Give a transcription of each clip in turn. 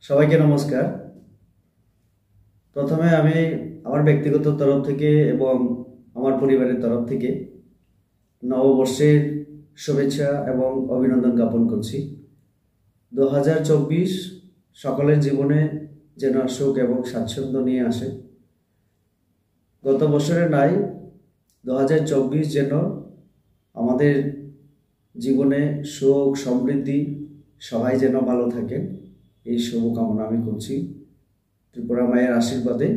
সবাইকে নমস্কার। প্রথমে আমি আমার ব্যক্তিগত তরফ থেকে এবং আমার পরিবারের তরফ থেকে নববর্ষের শুভেচ্ছা এবং অভিনন্দন জ্ঞাপন করছি। 2024 সকলের জীবনে যেন সুখ এবং স্বাচ্ছন্দ্য নিয়ে আসে। গত বছরের নাই 2024 যেন আমাদের জীবনে সুখ সমৃদ্ধি সবাই যেন ভালো থাকেন, এই শুভকামনা আমি করছি। ত্রিপুরা মায়ের আশীর্বাদে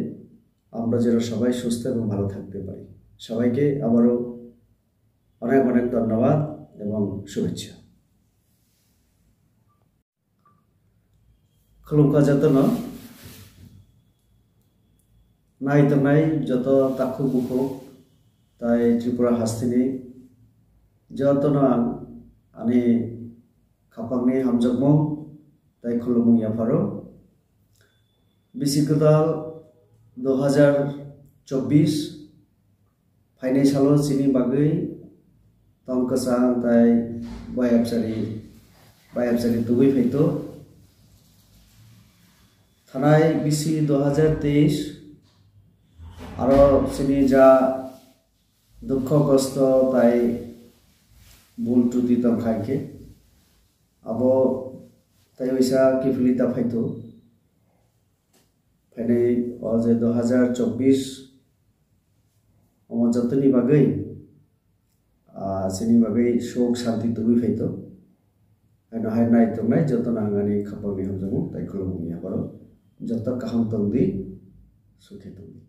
আমরা যেন সবাই সুস্থ এবং ভালো থাকতে পারি। সবাইকে আবারও অনেক অনেক ধন্যবাদ এবং শুভেচ্ছা। খুলুমকা যতন নাই তো নাই যত তাকু বুকু তাই ত্রিপুরা হাস্তিনি যতন আনি খাপাংনি হামজকমং তাই খুলুমুং ইয়াফারো बिसिकदाल 2024 फाइनाय सालो सिनि बागै तंकसा ताय बायाबसारि दुबै फैतो थानाय बिसि 2023 आरो सिनि जा दुख कष्ट ताय भूल त्रुटि तंखायके आबो ताय वैसा किफलिता फैतो फाइनाय 2024 अमर जतनी बागै सिनि बागै शोक शांति तुबि फैतो आनो हाय नाय तो नाय जत नांगानि खापांनि हमजमु ताय खुलुमु याबारो जत काहाम तंदि सुखे तंदि।